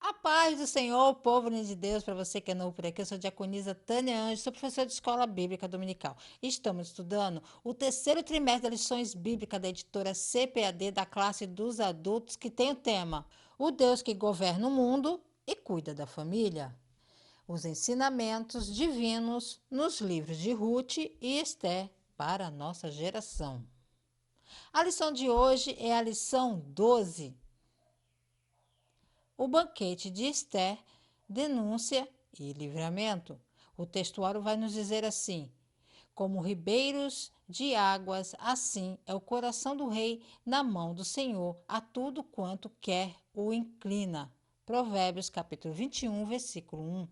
A paz do Senhor, povo de Deus, para você que é novo por aqui, eu sou a diaconisa Tânia Anjos, sou professora de escola bíblica dominical. Estamos estudando o terceiro trimestre das lições bíblicas da editora CPAD da classe dos adultos, que tem o tema O Deus que governa o mundo e cuida da família. Os ensinamentos divinos nos livros de Ruth e Esther para a nossa geração. A lição de hoje é a lição 12. O banquete de Esther, denúncia e livramento. O textuário vai nos dizer assim: como ribeiros de águas, assim é o coração do rei na mão do Senhor, a tudo quanto quer o inclina. Provérbios capítulo 21, versículo 1.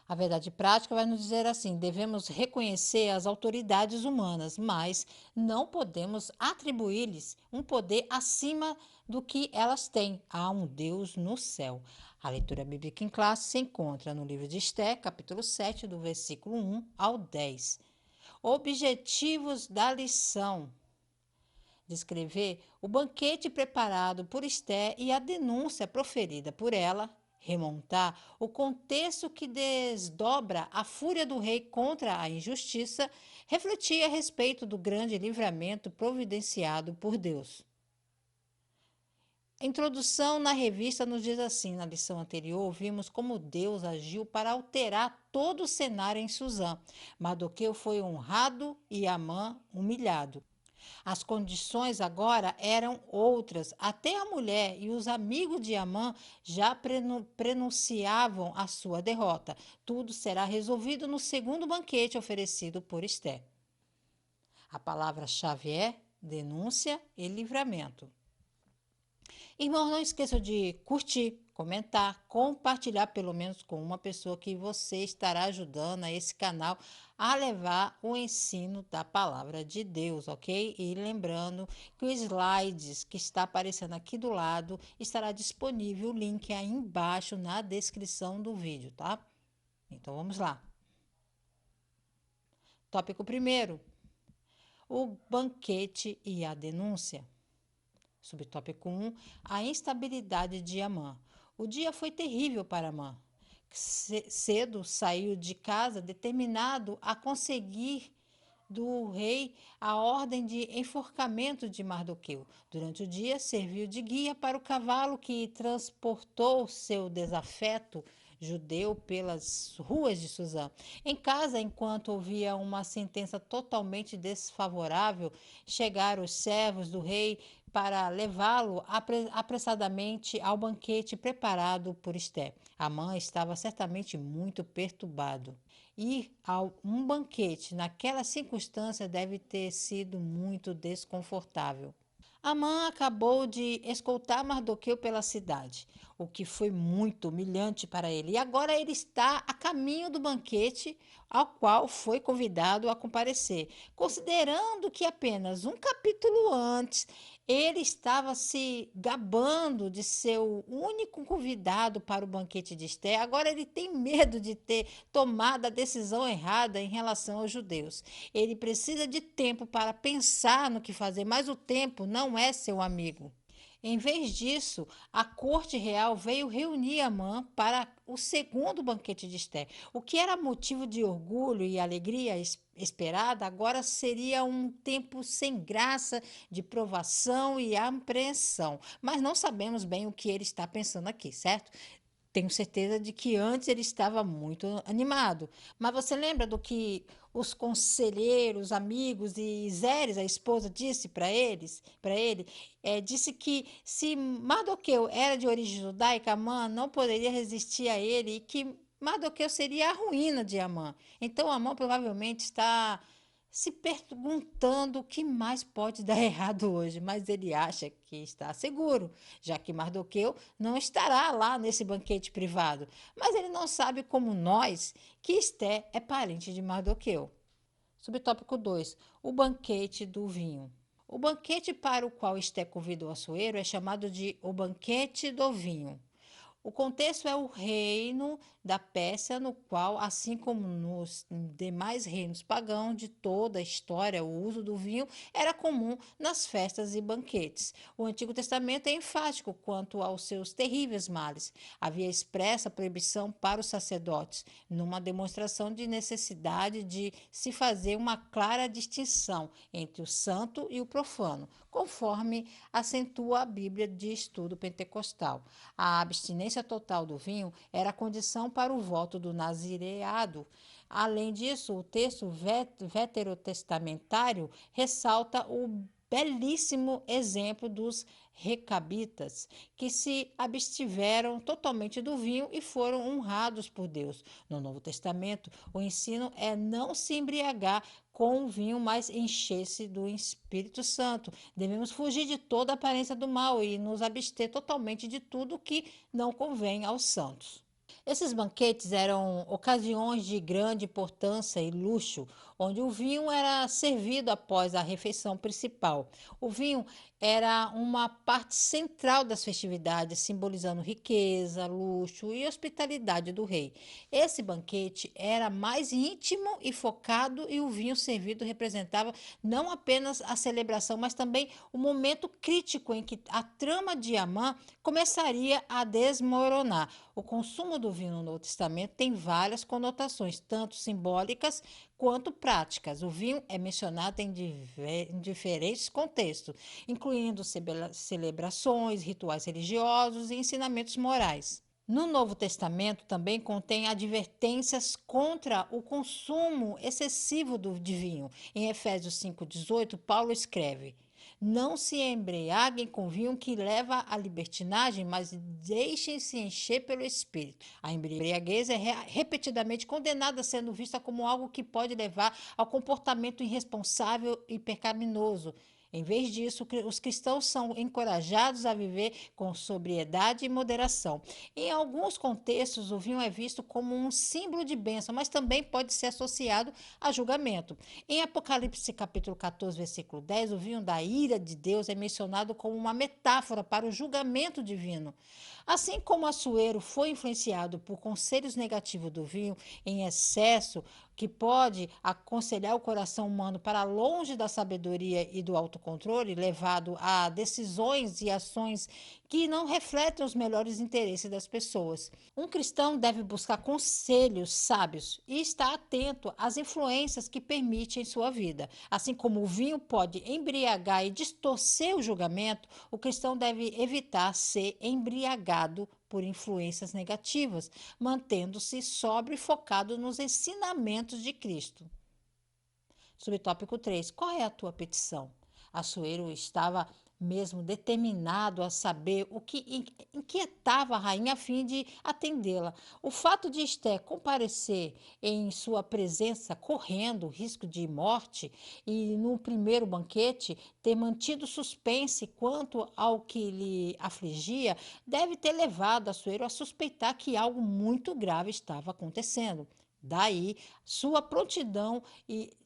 A verdade prática vai nos dizer assim: devemos reconhecer as autoridades humanas, mas não podemos atribuir-lhes um poder acima do que elas têm. Há um Deus no céu. A leitura bíblica em classe se encontra no livro de Esther, capítulo 7, do versículo 1 ao 10. Objetivos da lição: descrever o banquete preparado por Esther e a denúncia proferida por ela, remontar o contexto que desdobra a fúria do rei contra a injustiça, refletir a respeito do grande livramento providenciado por Deus. A introdução na revista nos diz assim: na lição anterior, vimos como Deus agiu para alterar todo o cenário em Suzã. Mardoqueu foi honrado e Amã humilhado. As condições agora eram outras. Até a mulher e os amigos de Amã já prenunciavam a sua derrota. Tudo será resolvido no segundo banquete oferecido por Esther. A palavra-chave é denúncia e livramento. Irmãos, não esqueçam de curtir, comentar, compartilhar pelo menos com uma pessoa que você estará ajudando a esse canal a levar o ensino da palavra de Deus, ok? E lembrando que os slides que está aparecendo aqui do lado estará disponível o link aí embaixo na descrição do vídeo, tá? Então vamos lá. Tópico primeiro: o banquete e a denúncia. Subtópico 1, a instabilidade de Amã. O dia foi terrível para Amã. Cedo saiu de casa determinado a conseguir do rei a ordem de enforcamento de Mardoqueu. Durante o dia, serviu de guia para o cavalo que transportou seu desafeto judeu pelas ruas de Suzã. Em casa, enquanto ouvia uma sentença totalmente desfavorável, chegaram os servos do rei para levá-lo apressadamente ao banquete preparado por Esté. Amã estava certamente muito perturbado. Ir a um banquete naquela circunstância deve ter sido muito desconfortável. Amã acabou de escoltar Mardoqueu pela cidade, o que foi muito humilhante para ele. E agora ele está a caminho do banquete ao qual foi convidado a comparecer. Considerando que apenas um capítulo antes ele estava se gabando de ser o único convidado para o banquete de Esté, agora ele tem medo de ter tomado a decisão errada em relação aos judeus. Ele precisa de tempo para pensar no que fazer, mas o tempo não é seu amigo. Em vez disso, a corte real veio reunir Amã para o segundo banquete de Esté. O que era motivo de orgulho e alegria esperada, agora seria um tempo sem graça, de provação e apreensão. Mas não sabemos bem o que ele está pensando aqui, certo? Tenho certeza de que antes ele estava muito animado. Mas você lembra do que os conselheiros, amigos e Zeres, a esposa, disse para ele? Disse que se Mardoqueu era de origem judaica, Amã não poderia resistir a ele e que Mardoqueu seria a ruína de Amã. Então Amã provavelmente está se perguntando o que mais pode dar errado hoje, mas ele acha que está seguro, já que Mardoqueu não estará lá nesse banquete privado. Mas ele não sabe, como nós, que Esté é parente de Mardoqueu. Subtópico 2: o banquete do vinho. O banquete para o qual Esté convidou Assuero é chamado de o banquete do vinho. O contexto é o reino da Pérsia, no qual, assim como nos demais reinos pagãos de toda a história, o uso do vinho era comum nas festas e banquetes. O Antigo Testamento é enfático quanto aos seus terríveis males. Havia expressa proibição para os sacerdotes, numa demonstração de necessidade de se fazer uma clara distinção entre o santo e o profano, conforme acentua a Bíblia de Estudo Pentecostal. A abstinência total do vinho era a condição para o voto do nazireado. Além disso, o texto veterotestamentário ressalta o belíssimo exemplo dos recabitas, que se abstiveram totalmente do vinho e foram honrados por Deus. No Novo Testamento, o ensino é não se embriagar com o vinho, mas encher-se do Espírito Santo. Devemos fugir de toda aparência do mal e nos abster totalmente de tudo que não convém aos santos. Esses banquetes eram ocasiões de grande importância e luxo, onde o vinho era servido após a refeição principal. O vinho era uma parte central das festividades, simbolizando riqueza, luxo e hospitalidade do rei. Esse banquete era mais íntimo e focado, e o vinho servido representava não apenas a celebração, mas também o momento crítico em que a trama de Amã começaria a desmoronar. O consumo do vinho no Novo Testamento tem várias conotações, tanto simbólicas quanto práticas. O vinho é mencionado em diferentes contextos, incluindo celebrações, rituais religiosos e ensinamentos morais. No Novo Testamento também contém advertências contra o consumo excessivo de vinho. Em Efésios 5,18, Paulo escreve: não se embriaguem com vinho que leva à libertinagem, mas deixem-se encher pelo Espírito. A embriaguez é repetidamente condenada, sendo vista como algo que pode levar ao comportamento irresponsável e pecaminoso. Em vez disso, os cristãos são encorajados a viver com sobriedade e moderação. Em alguns contextos, o vinho é visto como um símbolo de bênção, mas também pode ser associado a julgamento. Em Apocalipse capítulo 14, versículo 10, o vinho da ira de Deus é mencionado como uma metáfora para o julgamento divino. Assim como Assuero foi influenciado por conselhos negativos do vinho em excesso, que pode aconselhar o coração humano para longe da sabedoria e do autocontrole, levado a decisões e ações que não refletem os melhores interesses das pessoas. Um cristão deve buscar conselhos sábios e estar atento às influências que permite em sua vida. Assim como o vinho pode embriagar e distorcer o julgamento, o cristão deve evitar ser embriagado por influências negativas, mantendo-se sóbrio e focado nos ensinamentos de Cristo. Subtópico 3. Qual é a tua petição? Assuero estava mesmo determinado a saber o que inquietava a rainha a fim de atendê-la. O fato de Esté comparecer em sua presença correndo risco de morte e no primeiro banquete ter mantido suspense quanto ao que lhe afligia deve ter levado Assuero a suspeitar que algo muito grave estava acontecendo. Daí sua prontidão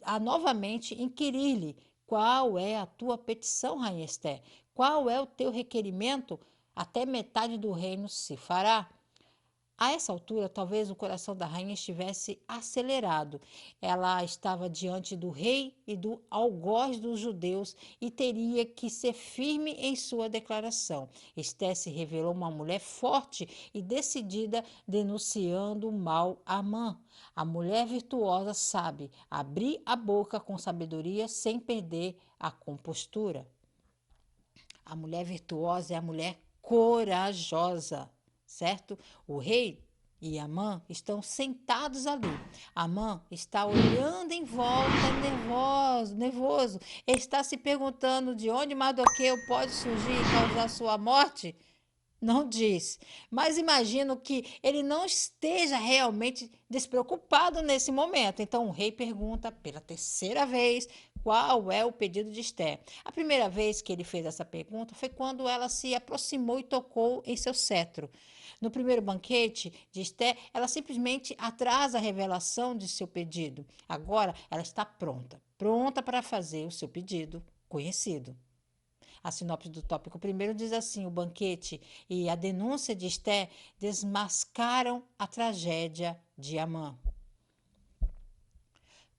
a novamente inquirir-lhe: qual é a tua petição, rainha Esté? Qual é o teu requerimento? Até metade do reino se fará. A essa altura, talvez o coração da rainha estivesse acelerado. Ela estava diante do rei e do algoz dos judeus e teria que ser firme em sua declaração. Esté se revelou uma mulher forte e decidida, denunciando o mal a Amã. A mulher virtuosa sabe abrir a boca com sabedoria sem perder a compostura. A mulher virtuosa é a mulher corajosa, certo? O rei e Amã estão sentados ali. Amã está olhando em volta, nervoso. Está se perguntando de onde Mardoqueu pode surgir e causar sua morte. Não diz, mas imagino que ele não esteja realmente despreocupado nesse momento. Então o rei pergunta pela terceira vez qual é o pedido de Esté. A primeira vez que ele fez essa pergunta foi quando ela se aproximou e tocou em seu cetro. No primeiro banquete de Esté, ela simplesmente atrasa a revelação de seu pedido. Agora ela está pronta para fazer o seu pedido conhecido. A sinopse do tópico primeiro diz assim: o banquete e a denúncia de Esté desmascaram a tragédia de Amã.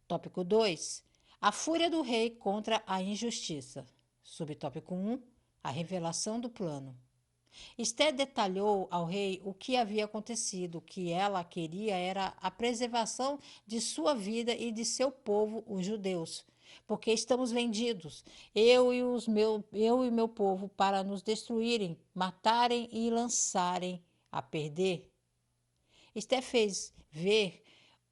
Tópico 2: a fúria do rei contra a injustiça. Subtópico 1: a revelação do plano. Esté detalhou ao rei o que havia acontecido. O que ela queria era a preservação de sua vida e de seu povo, os judeus. Porque estamos vendidos, eu e meu povo, para nos destruírem, matarem e lançarem a perder. Esté fez ver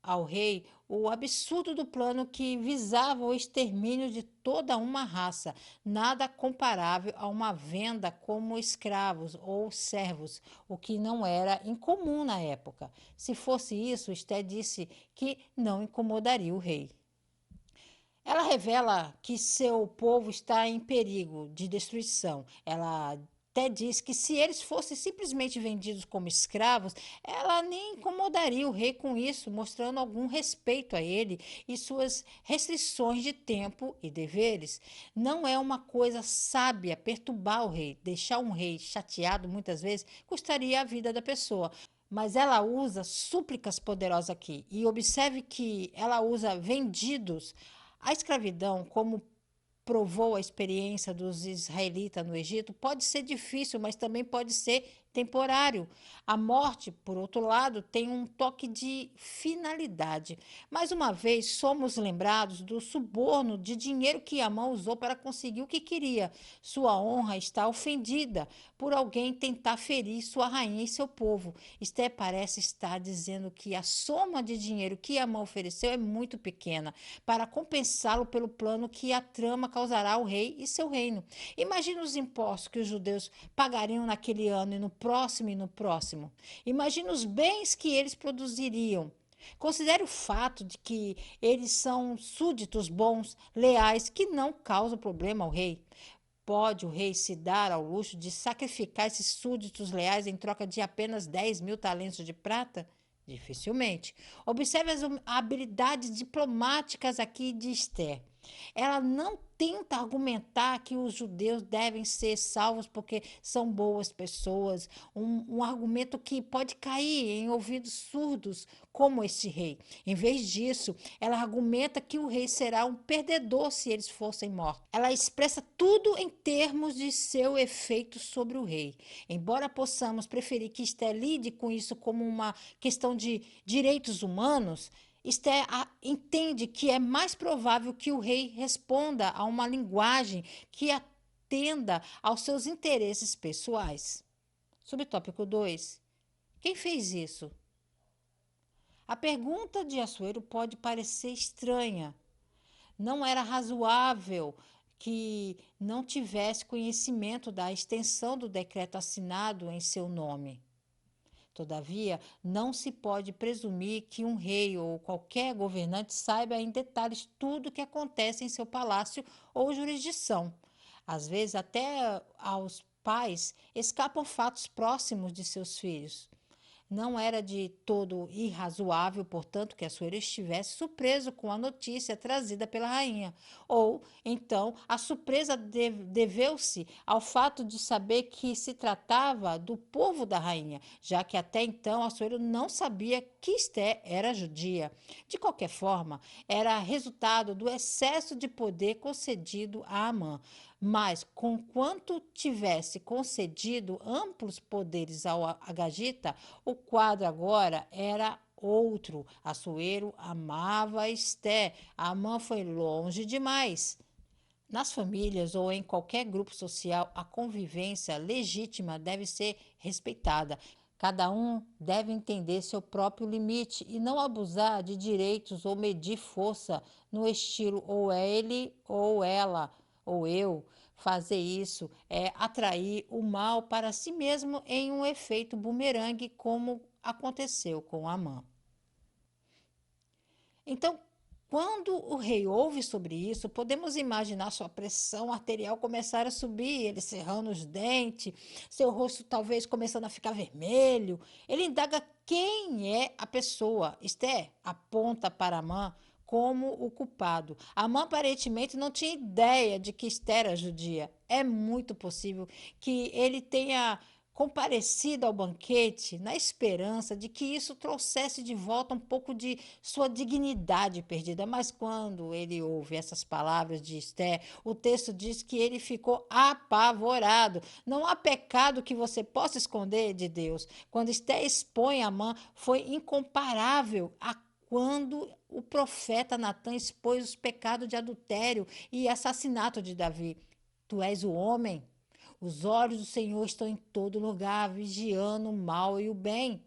ao rei o absurdo do plano que visava o extermínio de toda uma raça, nada comparável a uma venda como escravos ou servos, o que não era incomum na época. Se fosse isso, Esté disse que não incomodaria o rei. Ela revela que seu povo está em perigo de destruição. Ela até diz que se eles fossem simplesmente vendidos como escravos, ela nem incomodaria o rei com isso, mostrando algum respeito a ele e suas restrições de tempo e deveres. Não é uma coisa sábia perturbar o rei. Deixar um rei chateado muitas vezes custaria a vida da pessoa. Mas ela usa súplicas poderosas aqui. E observe que ela usa vendidos. A escravidão, como provou a experiência dos israelitas no Egito, pode ser difícil, mas também pode ser temporário. A morte, por outro lado, tem um toque de finalidade. Mais uma vez, somos lembrados do suborno de dinheiro que Amã usou para conseguir o que queria. Sua honra está ofendida por alguém tentar ferir sua rainha e seu povo. Esté parece estar dizendo que a soma de dinheiro que Amã ofereceu é muito pequena para compensá-lo pelo plano que a trama causará ao rei e seu reino. Imagine os impostos que os judeus pagariam naquele ano e no próximo e no próximo. Imagine os bens que eles produziriam. Considere o fato de que eles são súditos bons, leais, que não causam problema ao rei. Pode o rei se dar ao luxo de sacrificar esses súditos leais em troca de apenas 10.000 talentos de prata? Dificilmente. Observe as habilidades diplomáticas aqui de Esther. Ela não tenta argumentar que os judeus devem ser salvos porque são boas pessoas, um argumento que pode cair em ouvidos surdos, como este rei. Em vez disso, ela argumenta que o rei será um perdedor se eles fossem mortos. Ela expressa tudo em termos de seu efeito sobre o rei. Embora possamos preferir que Esther lide com isso como uma questão de direitos humanos, Esther entende que é mais provável que o rei responda a uma linguagem que atenda aos seus interesses pessoais. Subtópico 2. Quem fez isso? A pergunta de Assuero pode parecer estranha. Não era razoável que não tivesse conhecimento da extensão do decreto assinado em seu nome. Todavia, não se pode presumir que um rei ou qualquer governante saiba em detalhes tudo o que acontece em seu palácio ou jurisdição. Às vezes, até aos pais escapam fatos próximos de seus filhos. Não era de todo irrazoável, portanto, que Assuero estivesse surpreso com a notícia trazida pela rainha. Ou, então, a surpresa deveu-se ao fato de saber que se tratava do povo da rainha, já que até então Assuero não sabia que Esté era judia. De qualquer forma, era resultado do excesso de poder concedido a Amã. Mas, conquanto tivesse concedido amplos poderes ao Agagita, o quadro agora era outro. Assuero amava Esté. Amã foi longe demais. Nas famílias ou em qualquer grupo social, a convivência legítima deve ser respeitada. Cada um deve entender seu próprio limite e não abusar de direitos ou medir força no estilo ou ele ou ela ou eu. Fazer isso é atrair o mal para si mesmo em um efeito bumerangue, como aconteceu com Amã. Então, quando o rei ouve sobre isso, podemos imaginar sua pressão arterial começar a subir, ele cerrando os dentes, seu rosto talvez começando a ficar vermelho. Ele indaga quem é a pessoa. Esté aponta para Amã como o culpado. Amã aparentemente não tinha ideia de que Esther era judia. É muito possível que ele tenha comparecido ao banquete na esperança de que isso trouxesse de volta um pouco de sua dignidade perdida. Mas quando ele ouve essas palavras de Esther, o texto diz que ele ficou apavorado. Não há pecado que você possa esconder de Deus. Quando Esther expõe Amã, foi incomparável a quando o profeta Natan expôs os pecados de adultério e assassinato de Davi. Tu és o homem. Os olhos do Senhor estão em todo lugar, vigiando o mal e o bem.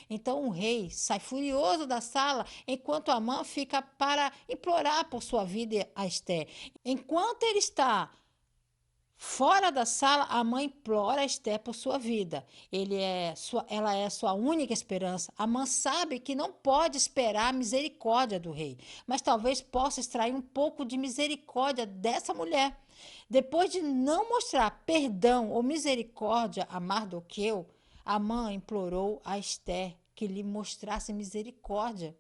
Então o rei sai furioso da sala, enquanto Amã fica para implorar por sua vida a Esther. Enquanto ele está fora da sala, a mãe implora a Esther por sua vida. Ela é sua única esperança. A mãe sabe que não pode esperar a misericórdia do rei, mas talvez possa extrair um pouco de misericórdia dessa mulher. Depois de não mostrar perdão ou misericórdia a Mardoqueu, a mãe implorou a Esther que lhe mostrasse misericórdia.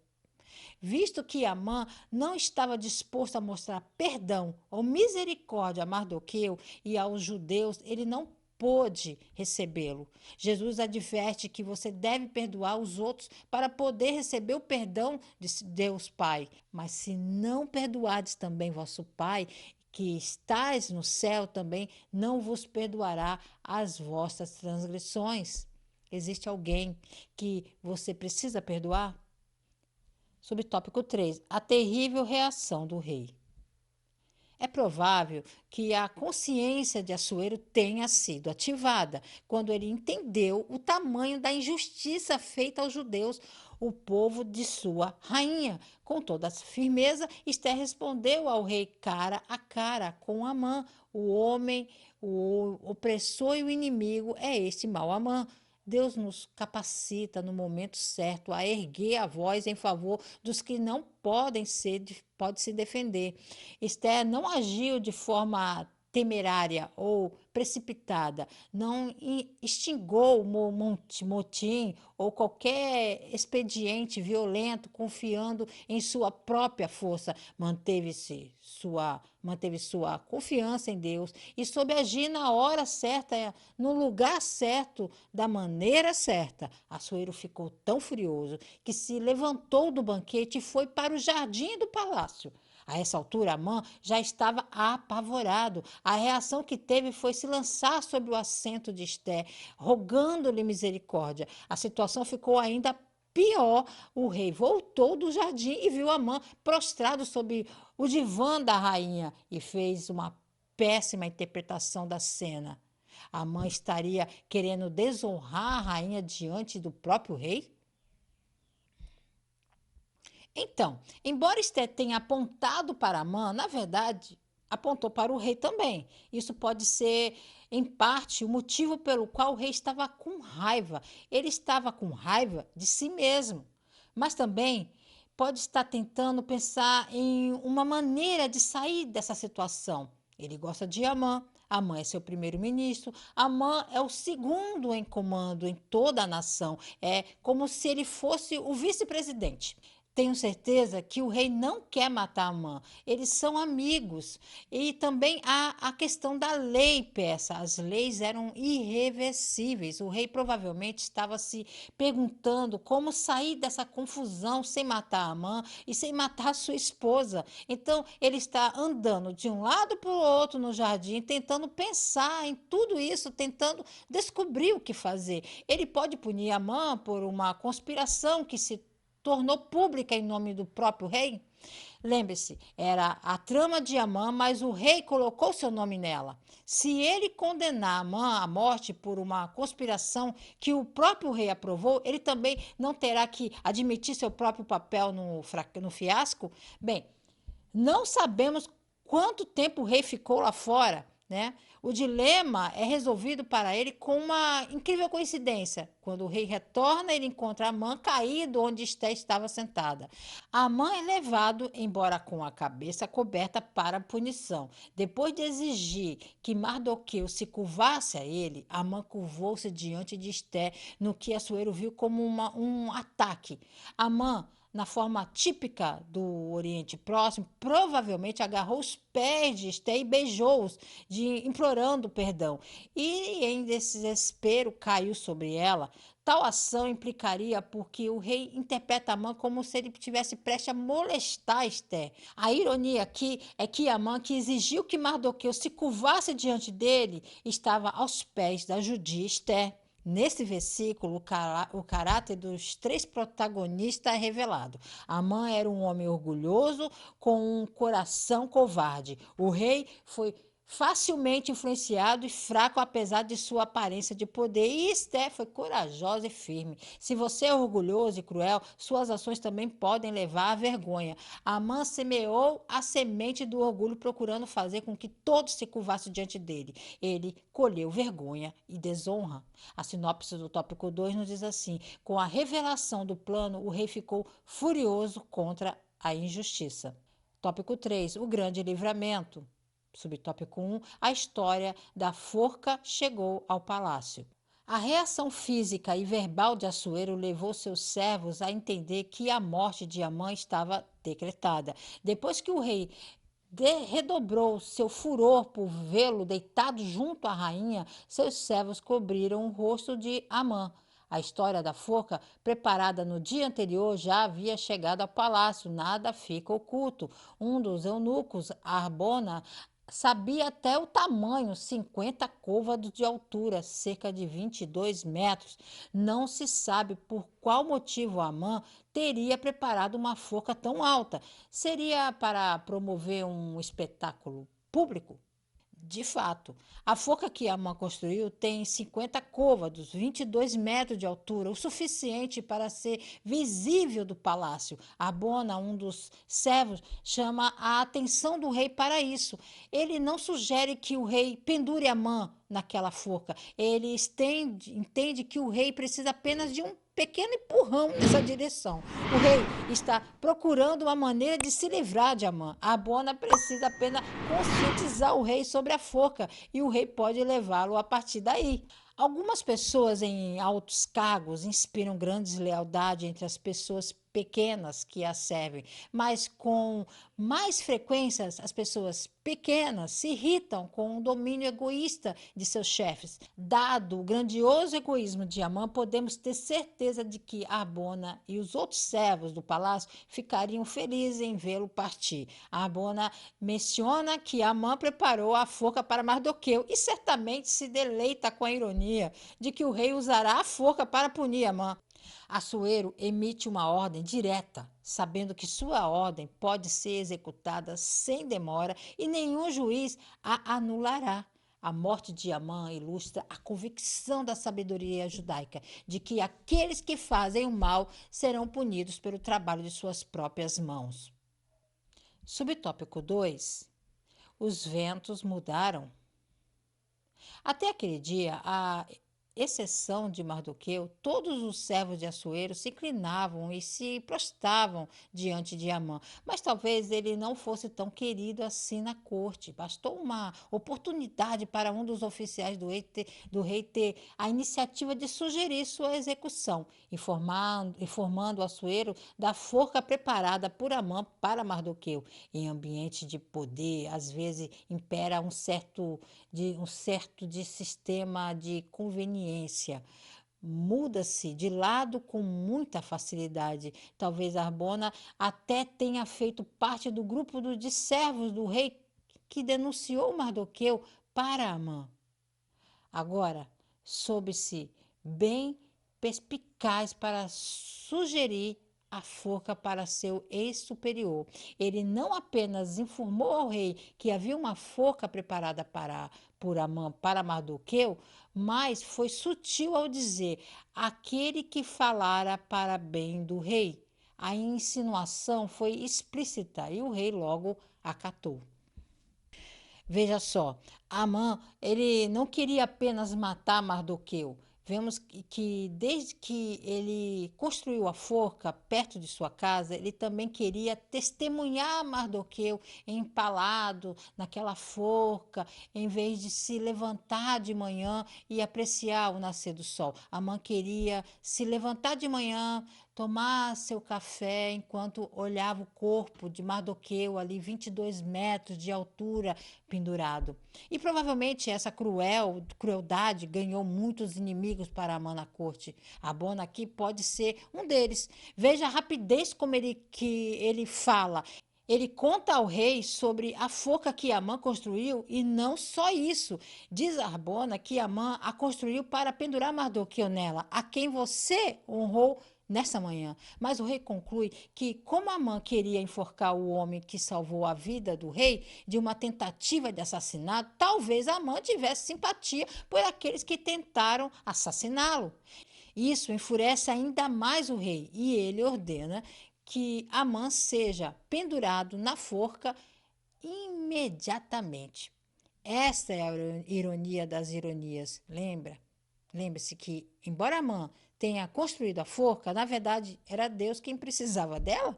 Visto que Amã não estava disposto a mostrar perdão ou misericórdia a Mardoqueu e aos judeus, ele não pôde recebê-lo. Jesus adverte que você deve perdoar os outros para poder receber o perdão de Deus Pai. Mas se não perdoardes também vosso Pai, que estais no céu, também não vos perdoará as vossas transgressões. Existe alguém que você precisa perdoar? Subtópico 3. A terrível reação do rei. É provável que a consciência de Assuero tenha sido ativada quando ele entendeu o tamanho da injustiça feita aos judeus, o povo de sua rainha. Com toda a firmeza, Esther respondeu ao rei cara a cara com Amã. O homem, o opressor e o inimigo é este mau Amã. Deus nos capacita no momento certo a erguer a voz em favor dos que não podem se defender. Esther não agiu de forma temerária ou precipitada, não extingou o motim ou qualquer expediente violento confiando em sua própria força, manteve sua confiança em Deus e soube agir na hora certa, no lugar certo, da maneira certa. Assuero ficou tão furioso que se levantou do banquete e foi para o jardim do palácio. A essa altura, Amã já estava apavorado. A reação que teve foi se lançar sobre o assento de Esther, rogando-lhe misericórdia. A situação ficou ainda pior. O rei voltou do jardim e viu Amã prostrado sobre o divã da rainha e fez uma péssima interpretação da cena. Amã estaria querendo desonrar a rainha diante do próprio rei? Então, embora Esté tenha apontado para Amã, na verdade, apontou para o rei também. Isso pode ser, em parte, o motivo pelo qual o rei estava com raiva. Ele estava com raiva de si mesmo, mas também pode estar tentando pensar em uma maneira de sair dessa situação. Ele gosta de Amã. Amã é seu primeiro-ministro. Amã é o segundo em comando em toda a nação. É como se ele fosse o vice-presidente. Tenho certeza que o rei não quer matar Amã. Eles são amigos. E também há a questão da lei persa. As leis eram irreversíveis. O rei provavelmente estava se perguntando como sair dessa confusão sem matar Amã e sem matar sua esposa. Então, ele está andando de um lado para o outro no jardim, tentando pensar em tudo isso, tentando descobrir o que fazer. Ele pode punir Amã por uma conspiração que se tornou pública em nome do próprio rei? Lembre-se, era a trama de Amã, mas o rei colocou seu nome nela. Se ele condenar Amã à morte por uma conspiração que o próprio rei aprovou, ele também não terá que admitir seu próprio papel no fiasco? Bem, não sabemos quanto tempo o rei ficou lá fora, né? O dilema é resolvido para ele com uma incrível coincidência. Quando o rei retorna, ele encontra Amã caído onde Esté estava sentada. Amã é levado, embora com a cabeça coberta, para a punição. Depois de exigir que Mardoqueu se curvasse a ele, Amã curvou-se diante de Esté, no que Assuero viu como um ataque. Amã na forma típica do Oriente Próximo, provavelmente agarrou os pés de Esté e beijou-os, implorando perdão. E, em desespero, caiu sobre ela. Tal ação implicaria porque o rei interpreta Amã como se ele tivesse prestes a molestar Esté. A ironia aqui é que Amã, que exigiu que Mardoqueu se curvasse diante dele, estava aos pés da judia Esté. Nesse versículo, o caráter dos três protagonistas é revelado. Amã era um homem orgulhoso com um coração covarde. O rei foi facilmente influenciado e fraco apesar de sua aparência de poder. E Esté foi corajosa e firme. Se você é orgulhoso e cruel, suas ações também podem levar à vergonha. Amã semeou a semente do orgulho, procurando fazer com que todos se curvassem diante dele. Ele colheu vergonha e desonra. A sinopse do tópico 2 nos diz assim: com a revelação do plano, o rei ficou furioso contra a injustiça. Tópico 3: o grande livramento. Subtópico 1: a história da forca chegou ao palácio. A reação física e verbal de Assuero levou seus servos a entender que a morte de Amã estava decretada. Depois que o rei redobrou seu furor por vê-lo deitado junto à rainha, seus servos cobriram o rosto de Amã. A história da forca, preparada no dia anterior, já havia chegado ao palácio, nada fica oculto. Um dos eunucos, Arbona, sabia até o tamanho, 50 côvados de altura, cerca de 22 metros. Não se sabe por qual motivo Amã teria preparado uma forca tão alta. Seria para promover um espetáculo público? De fato, a forca que Amã construiu tem 50 côvados, 22 metros de altura, o suficiente para ser visível do palácio. Arbona, um dos servos, chama a atenção do rei para isso. Ele não sugere que o rei pendure Amã naquela forca. Ele entende que o rei precisa apenas de um pequeno empurrão nessa direção. O rei está procurando uma maneira de se livrar de Amã. Arbona precisa apenas conscientizar o rei sobre a forca e o rei pode levá-lo a partir daí. Algumas pessoas em altos cargos inspiram grande lealdade entre as pessoas pequenas que as servem, mas com mais frequência as pessoas pequenas se irritam com o domínio egoísta de seus chefes. Dado o grandioso egoísmo de Amã, podemos ter certeza de que Arbona e os outros servos do palácio ficariam felizes em vê-lo partir. Arbona menciona que Amã preparou a forca para Mardoqueu e certamente se deleita com a ironia de que o rei usará a forca para punir Amã. Assuero emite uma ordem direta, sabendo que sua ordem pode ser executada sem demora e nenhum juiz a anulará. A morte de Amã ilustra a convicção da sabedoria judaica de que aqueles que fazem o mal serão punidos pelo trabalho de suas próprias mãos. Subtópico 2: os ventos mudaram. Até aquele dia, a exceção de Mardoqueu, todos os servos de Assuero se inclinavam e se prostravam diante de Amã. Mas talvez ele não fosse tão querido assim na corte. Bastou uma oportunidade para um dos oficiais do rei ter a iniciativa de sugerir sua execução, informando Assuero da forca preparada por Amã para Mardoqueu. Em ambiente de poder, às vezes impera um certo de sistema de conveniência. Muda-se de lado com muita facilidade. Talvez Arbona até tenha feito parte do grupo de servos do rei que denunciou Mardoqueu para Amã. Agora, soube-se bem perspicaz para sugerir a forca para seu ex-superior. Ele não apenas informou ao rei que havia uma forca preparada por Amã para Mardoqueu, mas foi sutil ao dizer aquele que falara para bem do rei. A insinuação foi explícita e o rei logo acatou. Veja só, Amã, ele não queria apenas matar Mardoqueu, Vemos que desde que ele construiu a forca perto de sua casa, ele também queria testemunhar Mardoqueu empalado naquela forca, em vez de se levantar de manhã e apreciar o nascer do sol. Amã queria se levantar de manhã, tomar seu café enquanto olhava o corpo de Mardoqueu ali 22 metros de altura pendurado. E provavelmente essa crueldade ganhou muitos inimigos para Amã na corte. Abona aqui pode ser um deles. Veja a rapidez como ele fala. Ele conta ao rei sobre a forca que Amã construiu e não só isso. Diz Arbona que Amã a construiu para pendurar Mardoqueu nela, a quem você honrou nessa manhã. Mas o rei conclui que, como Amã queria enforcar o homem que salvou a vida do rei de uma tentativa de assassinato, talvez Amã tivesse simpatia por aqueles que tentaram assassiná-lo. Isso enfurece ainda mais o rei e ele ordena que Amã seja pendurado na forca imediatamente. Esta é a ironia das ironias, lembra? Lembre-se que, embora Amã tenha construído a forca, na verdade era Deus quem precisava dela.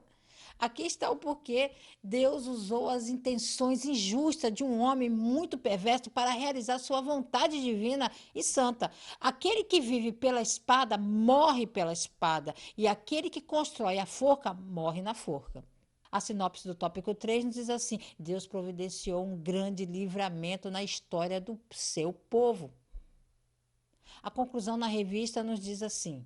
Aqui está o porquê Deus usou as intenções injustas de um homem muito perverso para realizar sua vontade divina e santa. Aquele que vive pela espada morre pela espada, e aquele que constrói a forca morre na forca. A sinopse do tópico 3 nos diz assim: Deus providenciou um grande livramento na história do seu povo. A conclusão na revista nos diz assim: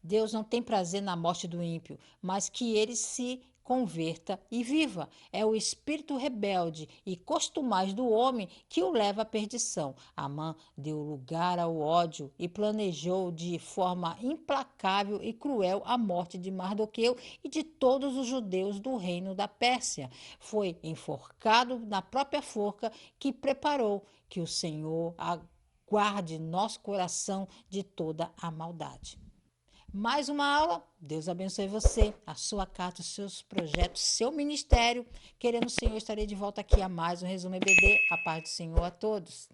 Deus não tem prazer na morte do ímpio, mas que ele se converta e viva. É o espírito rebelde e costumaz do homem que o leva à perdição. Amã deu lugar ao ódio e planejou de forma implacável e cruel a morte de Mardoqueu e de todos os judeus do reino da Pérsia. Foi enforcado na própria forca que preparou. Que o Senhor guarde nosso coração de toda a maldade. Mais uma aula. Deus abençoe você, a sua casa, os seus projetos, seu ministério. Querendo o Senhor, estarei de volta aqui a mais um Resumo EBD. A paz do Senhor a todos.